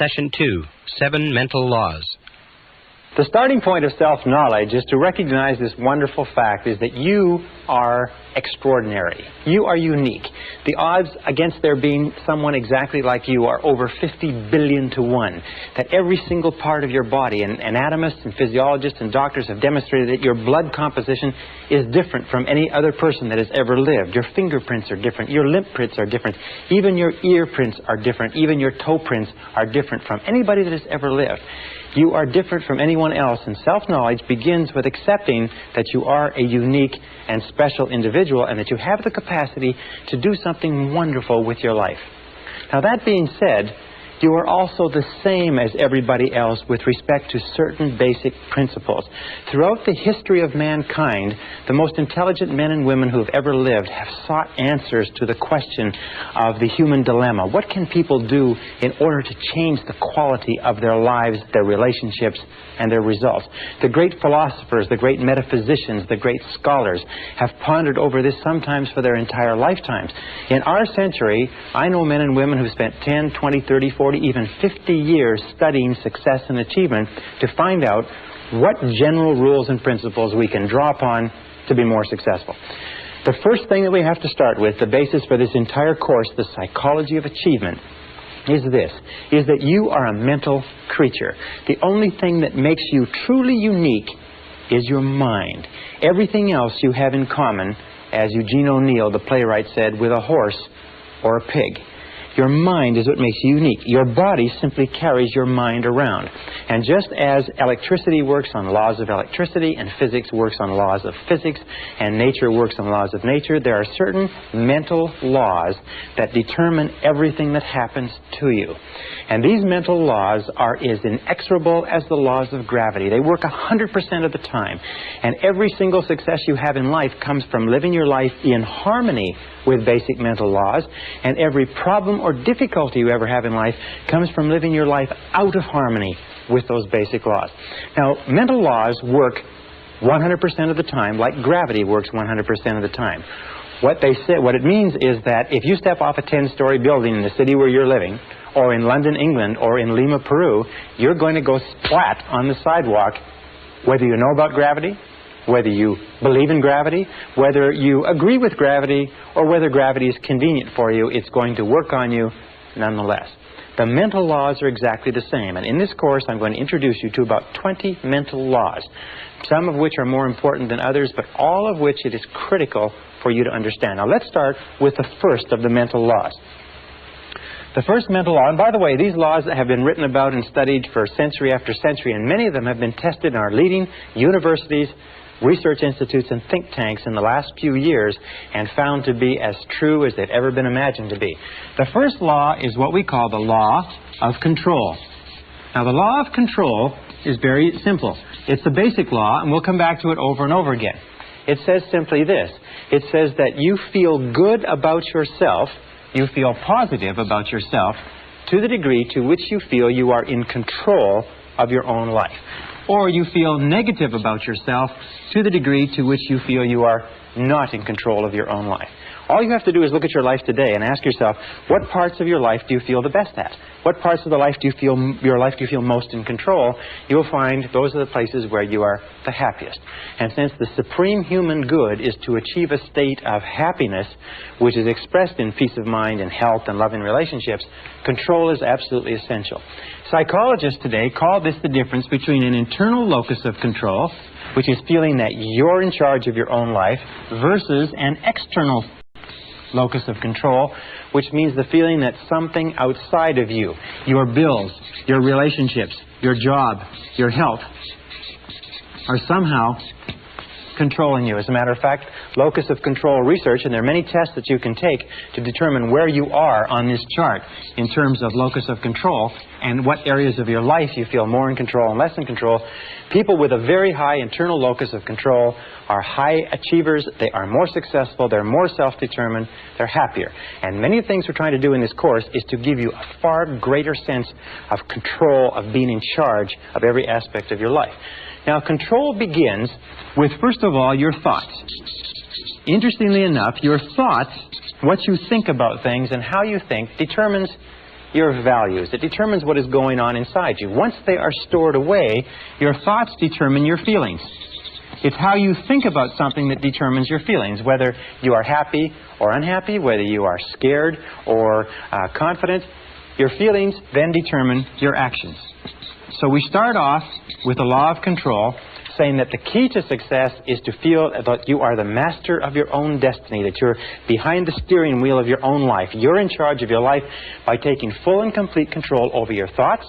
Session 2, 7 Mental Laws. The starting point of self-knowledge is to recognize this wonderful fact is that you are extraordinary. You are unique. The odds against there being someone exactly like you are over 50 billion to 1. That every single part of your body, and anatomists and physiologists and doctors have demonstrated that your blood composition is different from any other person that has ever lived. Your fingerprints are different. Your lip prints are different. Even your ear prints are different. Even your toe prints are different from anybody that has ever lived. You are different from anyone else, and self-knowledge begins with accepting that you are a unique and special individual and that you have the capacity to do something wonderful with your life. Now, that being said, you are also the same as everybody else with respect to certain basic principles. Throughout the history of mankind, the most intelligent men and women who have ever lived have sought answers to the question of the human dilemma. What can people do in order to change the quality of their lives, their relationships, and their results? The great philosophers, the great metaphysicians, the great scholars have pondered over this sometimes for their entire lifetimes. In our century, I know men and women who've spent 10, 20, 30, 40, even 50 years studying success and achievement to find out what general rules and principles we can draw upon to be more successful. The first thing that we have to start with, the basis for this entire course, the psychology of achievement, is this, is that you are a mental creature. The only thing that makes you truly unique is your mind. Everything else you have in common, as Eugene O'Neill, the playwright, said, with a horse or a pig. Your mind is what makes you unique. Your body simply carries your mind around. And just as electricity works on laws of electricity, and physics works on laws of physics, and nature works on laws of nature, there are certain mental laws that determine everything that happens to you. And these mental laws are as inexorable as the laws of gravity. They work 100% of the time. And every single success you have in life comes from living your life in harmony with basic mental laws, and every problem or difficulty you ever have in life comes from living your life out of harmony with those basic laws. Now, mental laws work 100% of the time, like gravity works 100% of the time. What it means is that if you step off a 10-story building in the city where you're living, or in London, England, or in Lima, Peru, you're going to go splat on the sidewalk, whether you know about gravity, whether you believe in gravity, whether you agree with gravity, or whether gravity is convenient for you, it's going to work on you nonetheless. The mental laws are exactly the same, and in this course I'm going to introduce you to about 20 mental laws, some of which are more important than others, but all of which it is critical for you to understand. Now let's start with the first of the mental laws. The first mental law, and by the way, these laws have been written about and studied for century after century, and many of them have been tested in our leading universities, research institutes, and think tanks in the last few years and found to be as true as they've ever been imagined to be. The first law is what we call the law of control. Now, the law of control is very simple. It's the basic law, and we'll come back to it over and over again. It says simply this. It says that you feel good about yourself, you feel positive about yourself to the degree to which you feel you are in control of your own life. Or you feel negative about yourself to the degree to which you feel you are not in control of your own life. All you have to do is look at your life today and ask yourself, what parts of your life do you feel the best at? What parts of the life do you feel, your life do you feel most in control? You'll find those are the places where you are the happiest. And since the supreme human good is to achieve a state of happiness, which is expressed in peace of mind and health and loving relationships, control is absolutely essential. Psychologists today call this the difference between an internal locus of control, which is feeling that you're in charge of your own life, versus an external locus of control, which means the feeling that something outside of you, your bills, your relationships, your job, your health, are somehow controlling you. As a matter of fact, locus of control research, and there are many tests that you can take to determine where you are on this chart in terms of locus of control and what areas of your life you feel more in control and less in control. People with a very high internal locus of control are high achievers, they are more successful, they're more self-determined, they're happier. And many of the things we're trying to do in this course is to give you a far greater sense of control, of being in charge of every aspect of your life. Now, control begins with, first of all, your thoughts. Interestingly enough, your thoughts, what you think about things and how you think, determines your values. It determines what is going on inside you. Once they are stored away, your thoughts determine your feelings. It's how you think about something that determines your feelings, whether you are happy or unhappy, whether you are scared or confident. Your feelings then determine your actions. So we start off with the law of control, saying that the key to success is to feel that you are the master of your own destiny, that you're behind the steering wheel of your own life. You're in charge of your life by taking full and complete control over your thoughts.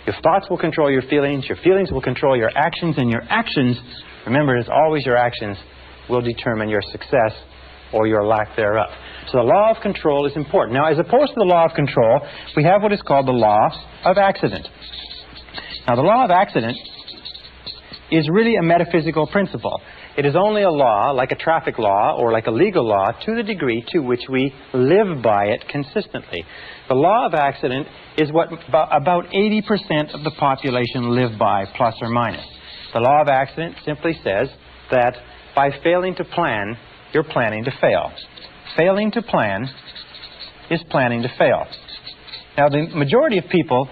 Your thoughts will control your feelings will control your actions, and your actions, remember, as always, your actions will determine your success or your lack thereof. So the law of control is important. Now, as opposed to the law of control, we have what is called the law of accident. Now, the law of accident is really a metaphysical principle. It is only a law, like a traffic law or like a legal law, to the degree to which we live by it consistently. The law of accident is what about 80% of the population live by, plus or minus. The law of accident simply says that by failing to plan, you're planning to fail. Failing to plan is planning to fail. Now, the majority of people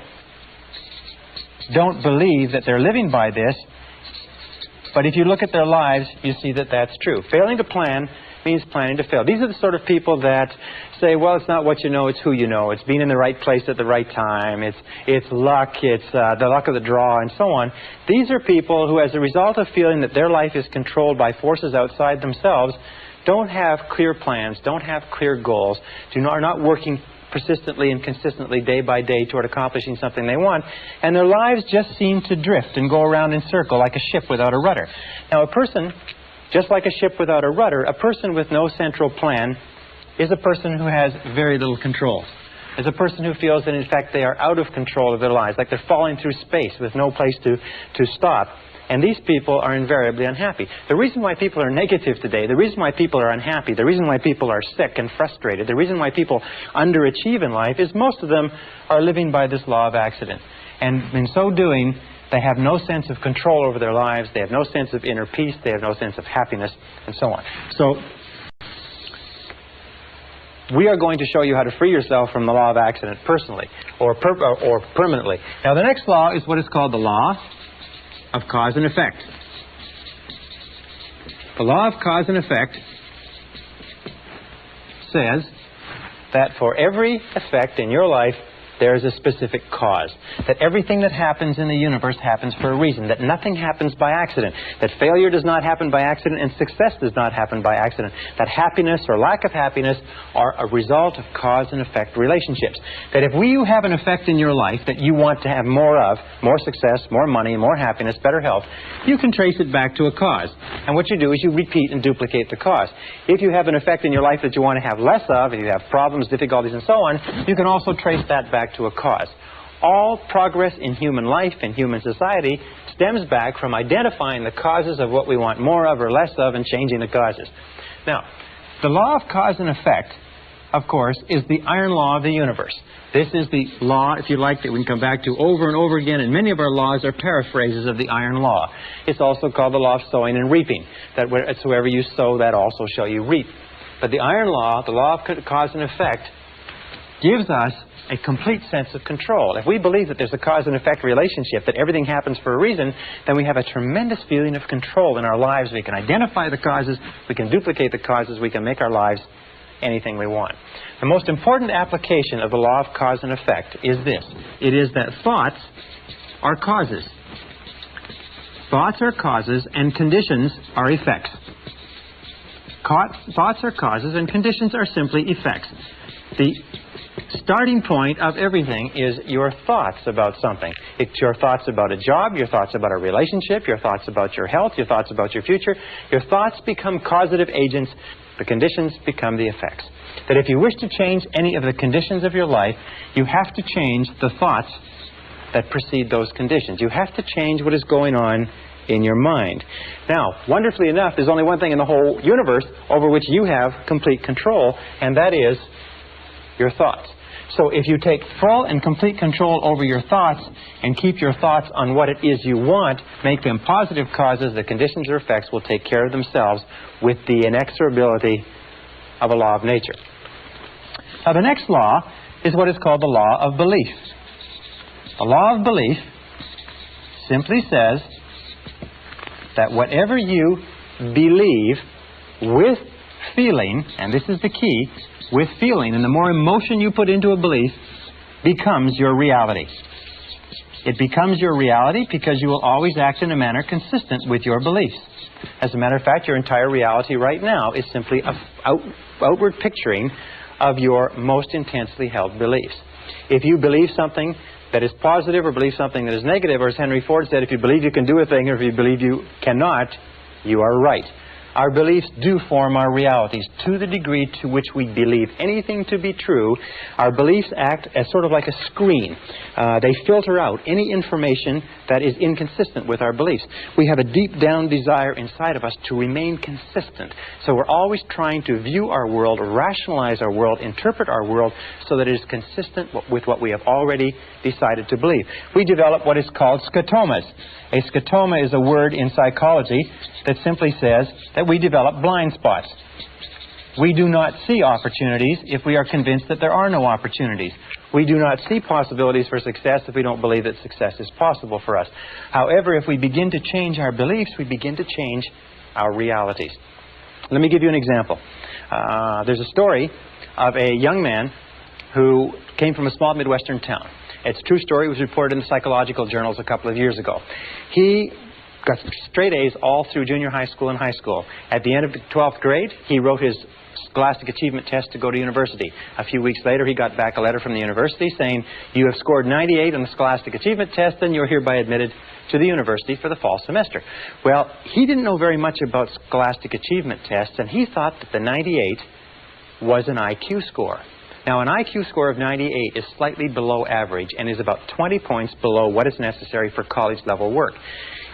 don't believe that they're living by this, but if you look at their lives, you see that that's true. Failing to plan means planning to fail. These are the sort of people that say, well, it's not what you know, it's who you know. It's being in the right place at the right time. It's luck. It's the luck of the draw, and so on. These are people who, as a result of feeling that their life is controlled by forces outside themselves, don't have clear plans, don't have clear goals, are not working persistently and consistently day by day toward accomplishing something they want, and their lives just seem to drift and go around in circle like a ship without a rudder. Now, a person, just like a ship without a rudder, a person with no central plan is a person who has very little control. Is a person who feels that, in fact, they are out of control of their lives, like they're falling through space with no place to stop. And these people are invariably unhappy. The reason why people are negative today, the reason why people are unhappy, the reason why people are sick and frustrated, the reason why people underachieve in life is most of them are living by this law of accident. And in so doing, they have no sense of control over their lives, they have no sense of inner peace, they have no sense of happiness, and so on. So, we are going to show you how to free yourself from the law of accident personally or permanently. Now, the next law is what is called the law of cause and effect. The law of cause and effect says that for every effect in your life, there is a specific cause. That everything that happens in the universe happens for a reason. That nothing happens by accident. That failure does not happen by accident and success does not happen by accident. That happiness or lack of happiness are a result of cause and effect relationships. That if you have an effect in your life that you want to have more of, more success, more money, more happiness, better health, you can trace it back to a cause. And what you do is you repeat and duplicate the cause. If you have an effect in your life that you want to have less of, if you have problems, difficulties, and so on, you can also trace that back to a cause. All progress in human life and human society stems back from identifying the causes of what we want more of or less of and changing the causes. Now, the law of cause and effect, of course, is the iron law of the universe. This is the law, if you like, that we can come back to over and over again, and many of our laws are paraphrases of the iron law. It's also called the law of sowing and reaping, that wherever you sow, that also shall you reap. But the iron law, the law of cause and effect, gives us a complete sense of control. If we believe that there's a cause and effect relationship, that everything happens for a reason, then we have a tremendous feeling of control in our lives. We can identify the causes, we can duplicate the causes, we can make our lives anything we want. The most important application of the law of cause and effect is this. It is that thoughts are causes. Thoughts are causes and conditions are effects. Thoughts are causes and conditions are simply effects. The starting point of everything is your thoughts about something. It's your thoughts about a job, your thoughts about a relationship, your thoughts about your health, your thoughts about your future. Your thoughts become causative agents. The conditions become the effects. That if you wish to change any of the conditions of your life, you have to change the thoughts that precede those conditions. You have to change what is going on in your mind. Now, wonderfully enough, there's only one thing in the whole universe over which you have complete control, and that is your thoughts. So if you take full and complete control over your thoughts and keep your thoughts on what it is you want, make them positive causes, the conditions or effects will take care of themselves with the inexorability of a law of nature. Now, the next law is what is called the law of belief. The law of belief simply says that whatever you believe with feeling, and this is the key, with feeling, and the more emotion you put into a belief, becomes your reality. It becomes your reality because you will always act in a manner consistent with your beliefs. As a matter of fact, your entire reality right now is simply an outward picturing of your most intensely held beliefs. If you believe something that is positive or believe something that is negative, or as Henry Ford said, if you believe you can do a thing or if you believe you cannot, you are right. Our beliefs do form our realities. To the degree to which we believe anything to be true, our beliefs act as sort of like a screen. They filter out any information that is inconsistent with our beliefs. We have a deep down desire inside of us to remain consistent. So we're always trying to view our world, rationalize our world, interpret our world so that it is consistent with what we have already decided to believe. We develop what is called scotomas. A scotoma is a word in psychology that simply says that we develop blind spots. We do not see opportunities if we are convinced that there are no opportunities. We do not see possibilities for success if we don't believe that success is possible for us. However, if we begin to change our beliefs, we begin to change our realities. Let me give you an example. There's a story of a young man who came from a small Midwestern town. It's a true story. It was reported in the psychological journals a couple of years ago. He got straight A's all through junior high school and high school. At the end of the 12th grade, he wrote his Scholastic Achievement Test to go to university. A few weeks later, he got back a letter from the university saying, "You have scored 98 on the Scholastic Achievement Test, and you're hereby admitted to the university for the fall semester." Well, he didn't know very much about Scholastic Achievement Tests, and he thought that the 98 was an IQ score. Now, an IQ score of 98 is slightly below average and is about 20 points below what is necessary for college-level work.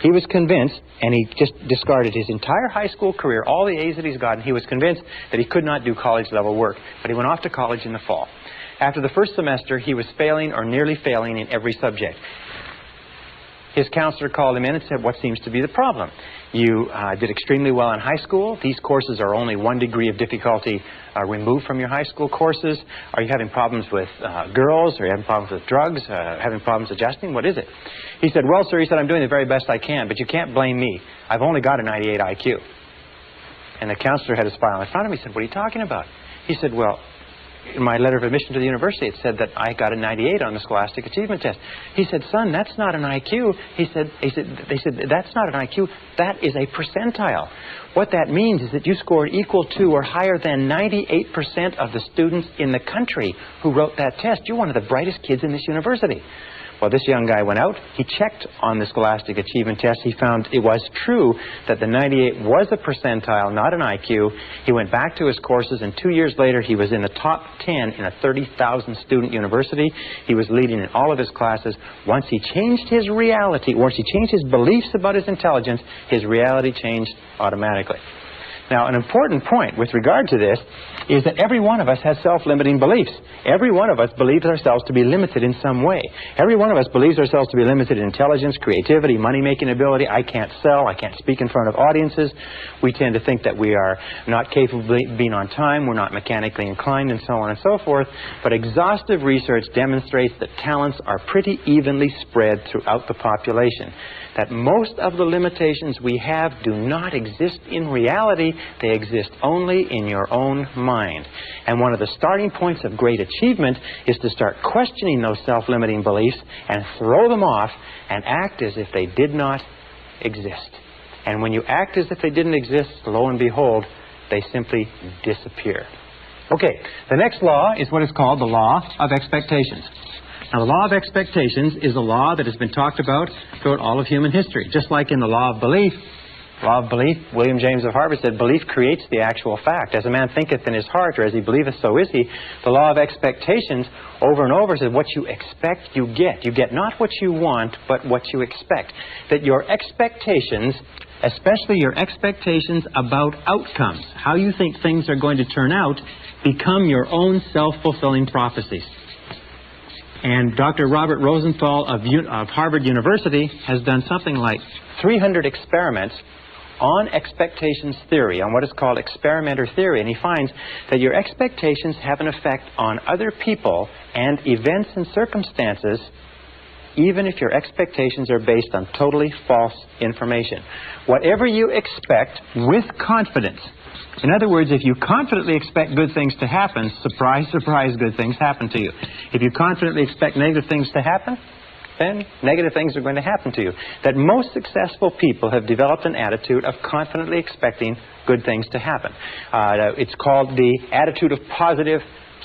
He was convinced, and he just discarded his entire high school career, all the A's that he's gotten. He was convinced that he could not do college-level work, but he went off to college in the fall. After the first semester, he was failing or nearly failing in every subject. His counselor called him in and said, "What seems to be the problem? You did extremely well in high school. These courses are only 1 degree of difficulty removed from your high school courses. Are you having problems with girls? Are you having problems with drugs? Having problems adjusting? What is it?" He said, "Well, sir," he said, "I'm doing the very best I can, but you can't blame me. I've only got a 98 IQ. And the counselor had his file in front of him. He said, "What are you talking about?" He said, "Well, in my letter of admission to the university, it said that I got a 98 on the Scholastic Achievement Test." He said, "Son, that's not an IQ." They said, "That's not an IQ. That is a percentile. What that means is that you scored equal to or higher than 98% of the students in the country who wrote that test. You're one of the brightest kids in this university." Well, this young guy went out. He checked on the Scholastic Achievement Test. He found it was true that the 98 was a percentile, not an IQ. He went back to his courses, and 2 years later, he was in the top 10 in a 30,000 student university. He was leading in all of his classes. Once he changed his reality, once he changed his beliefs about his intelligence, his reality changed automatically. Now, an important point with regard to this is that every one of us has self-limiting beliefs. Every one of us believes ourselves to be limited in some way. Every one of us believes ourselves to be limited in intelligence, creativity, money-making ability. I can't sell. I can't speak in front of audiences. We tend to think that we are not capable of being on time. We're not mechanically inclined, and so on and so forth. But exhaustive research demonstrates that talents are pretty evenly spread throughout the population. That most of the limitations we have do not exist in reality. They exist only in your own mind. And one of the starting points of great achievement is to start questioning those self-limiting beliefs and throw them off and act as if they did not exist. And when you act as if they didn't exist, lo and behold, they simply disappear. Okay, the next law is what is called the law of expectations. Now, the law of expectations is a law that has been talked about throughout all of human history. Just like in the law of belief, William James of Harvard said, "Belief creates the actual fact. As a man thinketh in his heart, or as he believeth, so is he." The law of expectations over and over says, what you expect, you get. You get not what you want, but what you expect. That your expectations, especially your expectations about outcomes, how you think things are going to turn out, become your own self-fulfilling prophecies. And Dr. Robert Rosenthal of Harvard University has done something like 300 experiments on expectations theory, on what is called experimenter theory, and he finds that your expectations have an effect on other people and events and circumstances, even if your expectations are based on totally false information. Whatever you expect with confidence. In other words, if you confidently expect good things to happen, surprise, surprise, good things happen to you. If you confidently expect negative things to happen, then negative things are going to happen to you. That most successful people have developed an attitude of confidently expecting good things to happen. It's called the attitude of positive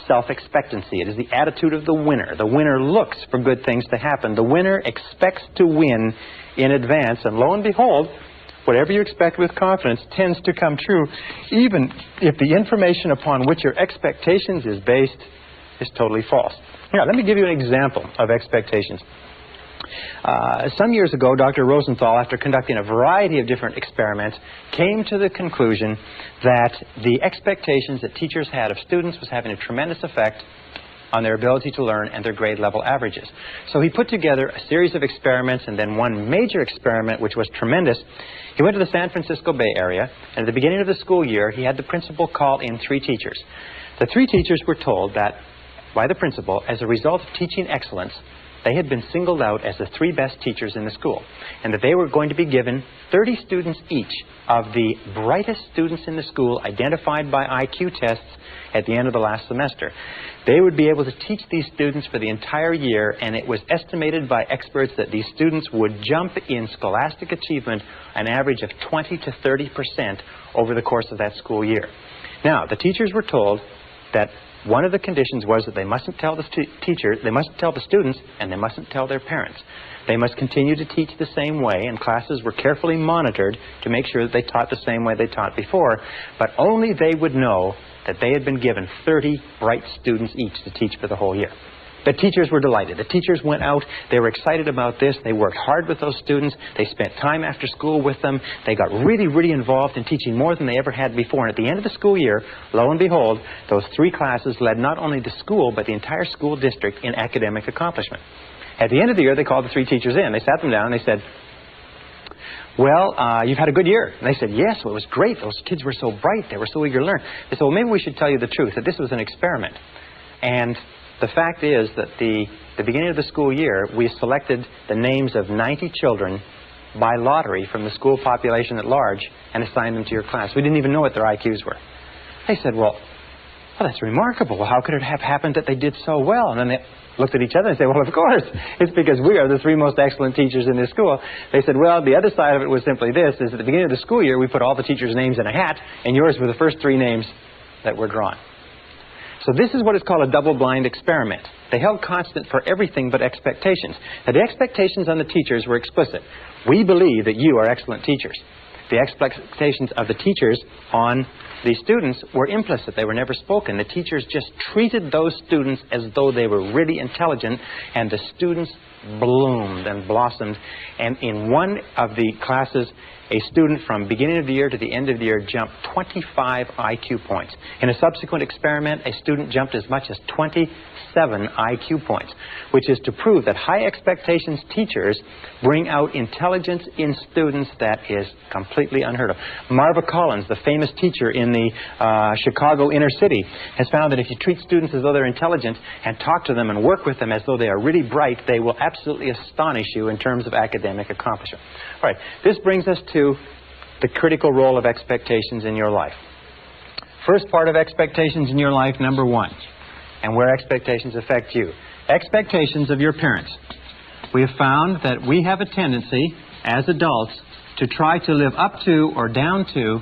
self-expectancy. It is the attitude of the winner. The winner looks for good things to happen. The winner expects to win in advance, and lo and behold, whatever you expect with confidence tends to come true, even if the information upon which your expectations is based is totally false. Now, let me give you an example of expectations. Some years ago, Dr. Rosenthal, after conducting a variety of different experiments, came to the conclusion that the expectations that teachers had of students was having a tremendous effect on their ability to learn and their grade level averages. So he put together a series of experiments, and then one major experiment which was tremendous. He went to the San Francisco Bay Area, and at the beginning of the school year, he had the principal call in 3 teachers. The 3 teachers were told that by the principal, as a result of teaching excellence, they had been singled out as the 3 best teachers in the school, and that they were going to be given 30 students each of the brightest students in the school identified by IQ tests at the end of the last semester. They would be able to teach these students for the entire year, and it was estimated by experts that these students would jump in scholastic achievement an average of 20 to 30% over the course of that school year. Now, the teachers were told that one of the conditions was that they mustn't tell the teacher, they mustn't tell the students, and they mustn't tell their parents. They must continue to teach the same way, and classes were carefully monitored to make sure that they taught the same way they taught before, but only they would know that they had been given 30 bright students each to teach for the whole year. The teachers were delighted. The teachers went out. They were excited about this. They worked hard with those students. They spent time after school with them. They got really, really involved in teaching more than they ever had before. And at the end of the school year, lo and behold, those 3 classes led not only the school, but the entire school district in academic accomplishment. At the end of the year, they called the 3 teachers in. They sat them down and they said, well, you've had a good year. And they said, yes, well, it was great. Those kids were so bright. They were so eager to learn. They said, well, maybe we should tell you the truth, that this was an experiment. And the fact is that the beginning of the school year, we selected the names of 90 children by lottery from the school population at large and assigned them to your class. We didn't even know what their IQs were. They said, well, that's remarkable. Well, how could it have happened that they did so well? And then they looked at each other and said, well, of course, it's because we are the 3 most excellent teachers in this school. They said, well, the other side of it was simply this, is at the beginning of the school year, we put all the teachers' names in a hat, and yours were the first 3 names that were drawn. So this is what is called a double-blind experiment. They held constant for everything but expectations. Now, the expectations on the teachers were explicit. We believe that you are excellent teachers. The expectations of the teachers on the students were implicit. They were never spoken. The teachers just treated those students as though they were really intelligent, and the students bloomed and blossomed. And in one of the classes, a student from beginning of the year to the end of the year jumped 25 IQ points. In a subsequent experiment, a student jumped as much as 27 IQ points, which is to prove that high expectations teachers bring out intelligence in students that is completely unheard of. Marva Collins, the famous teacher in the Chicago inner city, has found that if you treat students as though they're intelligent and talk to them and work with them as though they are really bright, they will absolutely astonish you in terms of academic accomplishment. All right, this brings us to the critical role of expectations in your life. First part of expectations in your life, number 1, and where expectations affect you. Expectations of your parents. We have found that we have a tendency as adults to try to live up to or down to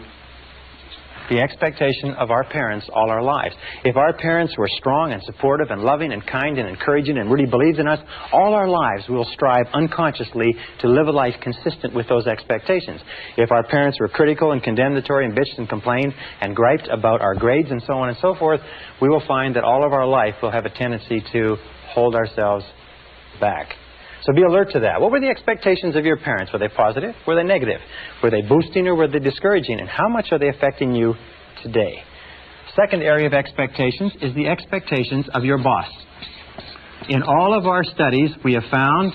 the expectation of our parents all our lives. If our parents were strong and supportive and loving and kind and encouraging and really believed in us, all our lives we'll strive unconsciously to live a life consistent with those expectations. If our parents were critical and condemnatory and bitched and complained and griped about our grades and so on and so forth, we will find that all of our life we'll have a tendency to hold ourselves back. So be alert to that. What were the expectations of your parents? Were they positive? Were they negative? Were they boosting or were they discouraging? And how much are they affecting you today? Second area of expectations is the expectations of your boss. In all of our studies, we have found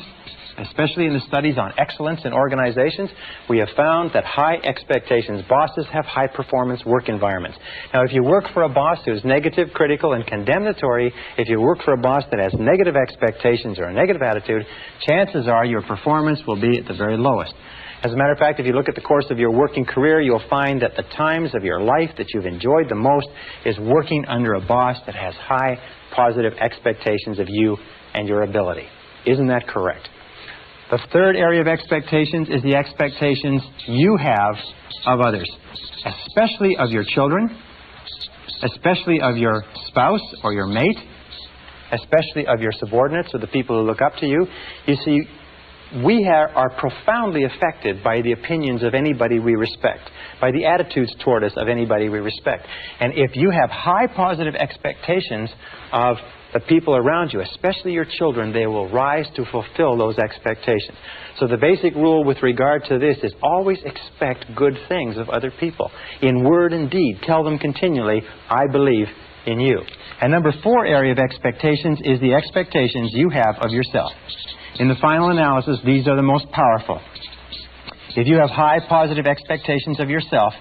especially in the studies on excellence in organizations, we have found that high expectations, bosses have high-performance work environments. Now, if you work for a boss who's negative, critical, and condemnatory, if you work for a boss that has negative expectations or a negative attitude, chances are your performance will be at the very lowest. As a matter of fact, if you look at the course of your working career, you'll find that the times of your life that you've enjoyed the most is working under a boss that has high positive expectations of you and your ability. Isn't that correct? The third area of expectations is the expectations you have of others, especially of your children, especially of your spouse or your mate, especially of your subordinates or the people who look up to you. You see, we are profoundly affected by the opinions of anybody we respect, by the attitudes toward us of anybody we respect. And if you have high positive expectations of the people around you, especially your children, they will rise to fulfill those expectations. So the basic rule with regard to this is always expect good things of other people. In word and deed, tell them continually, I believe in you. And number 4 area of expectations is the expectations you have of yourself. In the final analysis, these are the most powerful. If you have high positive expectations of yourself,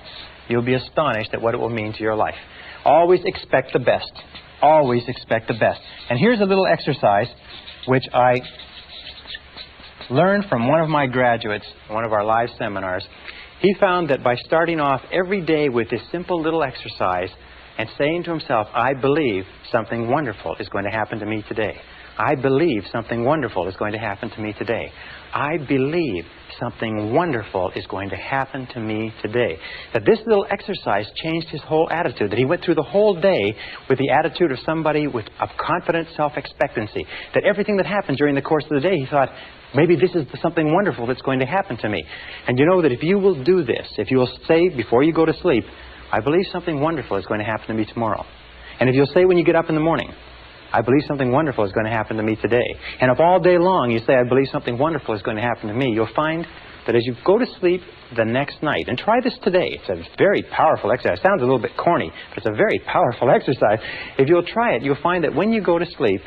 you'll be astonished at what it will mean to your life. Always expect the best. Always expect the best. And here's a little exercise which I learned from one of my graduates, one of our live seminars. He found that by starting off every day with this simple little exercise and saying to himself, I believe something wonderful is going to happen to me today. I believe something wonderful is going to happen to me today. I believe something wonderful is going to happen to me today. That this little exercise changed his whole attitude. That he went through the whole day with the attitude of somebody with a confident self-expectancy. That everything that happened during the course of the day, he thought, maybe this is something wonderful that's going to happen to me. And you know that if you will do this, if you will say before you go to sleep, I believe something wonderful is going to happen to me tomorrow. And if you'll say when you get up in the morning, I believe something wonderful is going to happen to me today. And if all day long you say, I believe something wonderful is going to happen to me, you'll find that as you go to sleep the next night, and try this today, it's a very powerful exercise. It sounds a little bit corny, but it's a very powerful exercise. If you'll try it, you'll find that when you go to sleep,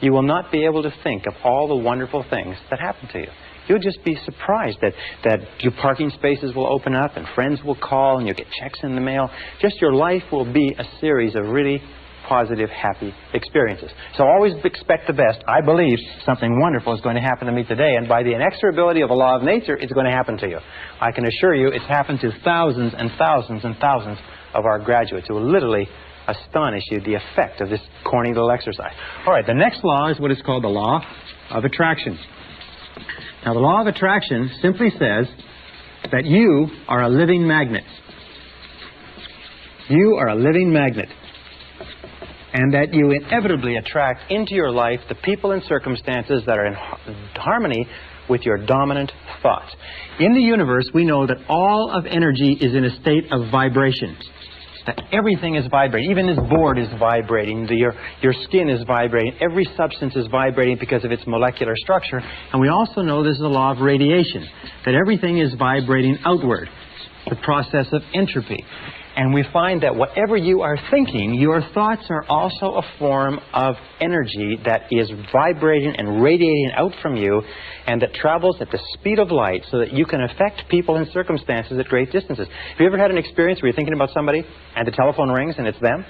you will not be able to think of all the wonderful things that happen to you. You'll just be surprised that your parking spaces will open up and friends will call and you'll get checks in the mail. Just your life will be a series of really positive, happy experiences. So always expect the best. I believe something wonderful is going to happen to me today, and by the inexorability of a law of nature, it's going to happen to you. I can assure you it's happened to thousands and thousands and thousands of our graduates who will literally astonish you, the effect of this corny little exercise. All right, the next law is what is called the law of attraction. Now, the law of attraction simply says that you are a living magnet. You are a living magnet. And that you inevitably attract into your life the people and circumstances that are in harmony with your dominant thoughts. In the universe, we know that all of energy is in a state of vibration. That everything is vibrating. Even this board is vibrating. Your skin is vibrating. Every substance is vibrating because of its molecular structure. And we also know there's a law of radiation. That everything is vibrating outward. The process of entropy. And we find that whatever you are thinking, your thoughts are also a form of energy that is vibrating and radiating out from you and that travels at the speed of light so that you can affect people and circumstances at great distances. Have you ever had an experience where you're thinking about somebody and the telephone rings and it's them?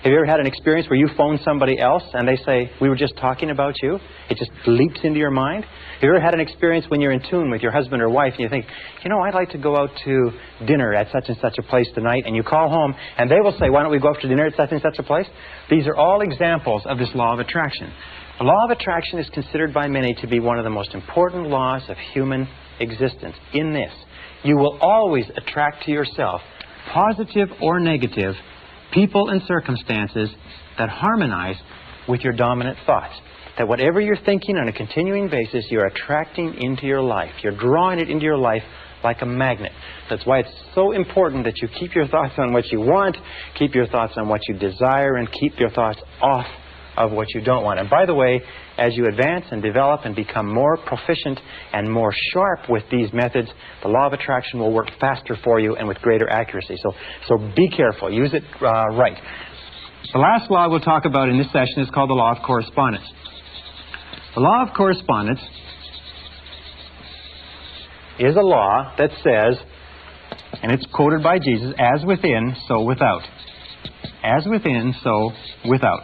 Have you ever had an experience where you phone somebody else and they say, we were just talking about you? It just leaps into your mind. Have you ever had an experience when you're in tune with your husband or wife and you think, you know, I'd like to go out to dinner at such and such a place tonight, and you call home and they will say, why don't we go out to dinner at such and such a place? These are all examples of this law of attraction. The law of attraction is considered by many to be one of the most important laws of human existence. In this, you will always attract to yourself, positive or negative, people and circumstances that harmonize with your dominant thoughts. That whatever you're thinking on a continuing basis, you're attracting into your life. You're drawing it into your life like a magnet. That's why it's so important that you keep your thoughts on what you want, keep your thoughts on what you desire, and keep your thoughts off of what you don't want. And by the way, as you advance and develop and become more proficient and more sharp with these methods, the law of attraction will work faster for you and with greater accuracy. So be careful. Use it right. The last law we'll talk about in this session is called the law of correspondence. The law of correspondence is a law that says, and it's quoted by Jesus, as within, so without. As within, so without.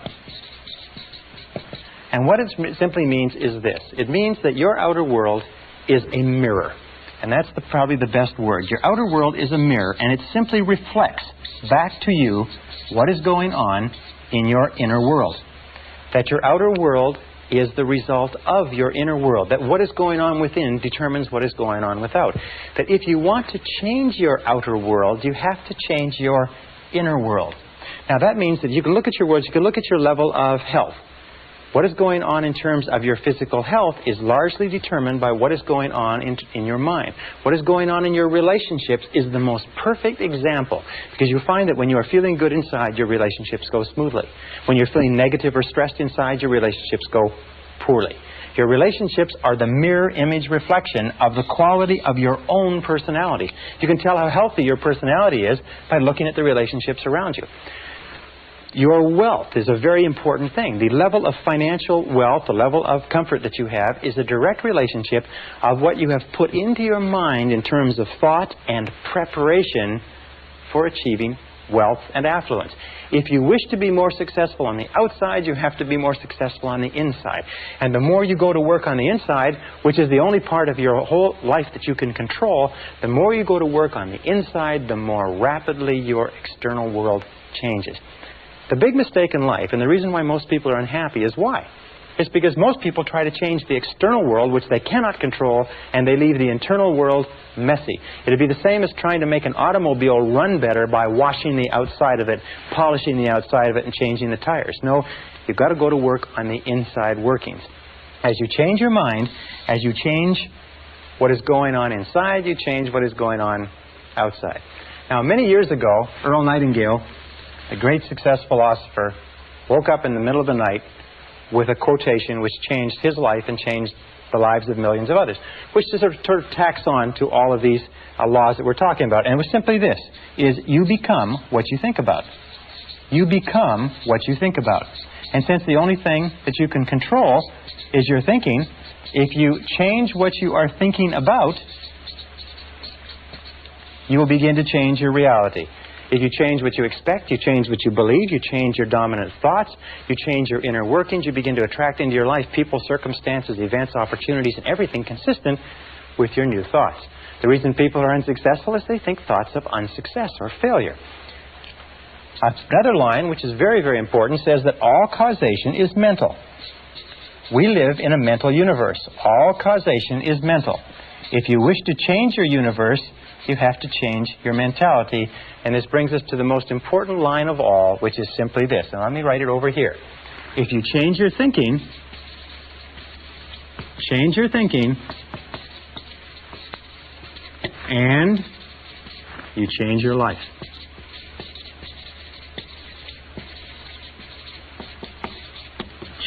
And what it simply means is this. It means that your outer world is a mirror. And that's probably the best word. Your outer world is a mirror, and it simply reflects back to you what is going on in your inner world. That your outer world is the result of your inner world. That what is going on within determines what is going on without. That if you want to change your outer world, you have to change your inner world. Now that means that you can look at your words, you can look at your level of health. What is going on in terms of your physical health is largely determined by what is going on in your mind. What is going on in your relationships is the most perfect example, because you find that when you are feeling good inside, your relationships go smoothly. When you're feeling negative or stressed inside, your relationships go poorly. Your relationships are the mirror image reflection of the quality of your own personality. You can tell how healthy your personality is by looking at the relationships around you. Your wealth is a very important thing. The level of financial wealth, the level of comfort that you have, is a direct relationship of what you have put into your mind in terms of thought and preparation for achieving wealth and affluence. If you wish to be more successful on the outside, you have to be more successful on the inside. And the more you go to work on the inside, which is the only part of your whole life that you can control, the more you go to work on the inside, the more rapidly your external world changes. The big mistake in life, and the reason why most people are unhappy, is why? It's because most people try to change the external world, which they cannot control, and they leave the internal world messy. It would be the same as trying to make an automobile run better by washing the outside of it, polishing the outside of it, and changing the tires. No, you've got to go to work on the inside workings. As you change your mind, as you change what is going on inside, you change what is going on outside. Now, many years ago, Earl Nightingale, a great success philosopher, woke up in the middle of the night with a quotation which changed his life and changed the lives of millions of others, which is sort of tacks on to all of these laws that we're talking about. And it was simply this, is you become what you think about. You become what you think about. And since the only thing that you can control is your thinking, if you change what you are thinking about, you will begin to change your reality. If you change what you expect, you change what you believe, you change your dominant thoughts, you change your inner workings, you begin to attract into your life people, circumstances, events, opportunities, and everything consistent with your new thoughts. The reason people are unsuccessful is they think thoughts of unsuccess or failure. Another line, which is very, very important, says that all causation is mental. We live in a mental universe. All causation is mental. If you wish to change your universe, you have to change your mentality. And this brings us to the most important line of all, which is simply this. And let me write it over here. If you change your thinking, and you change your life.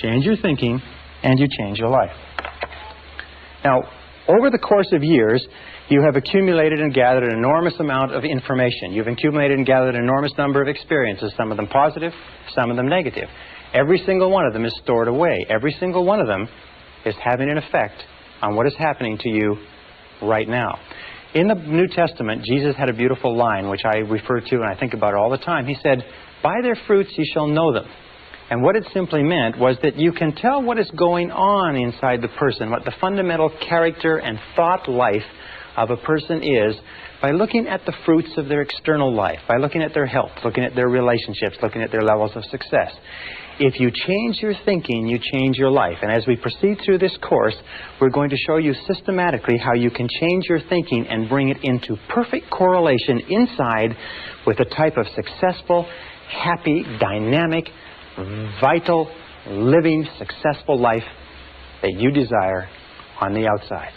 Change your thinking, and you change your life. Now, over the course of years, you have accumulated and gathered an enormous amount of information. You've accumulated and gathered an enormous number of experiences, some of them positive, some of them negative. Every single one of them is stored away. Every single one of them is having an effect on what is happening to you right now. In the New Testament, Jesus had a beautiful line, which I refer to and I think about all the time. He said, "By their fruits you shall know them." And what it simply meant was that you can tell what is going on inside the person, what the fundamental character and thought life of a person is, by looking at the fruits of their external life, by looking at their health, looking at their relationships, looking at their levels of success. If you change your thinking, you change your life. And as we proceed through this course, we're going to show you systematically how you can change your thinking and bring it into perfect correlation inside with the type of successful, happy, dynamic, vital, living, successful life that you desire on the outside.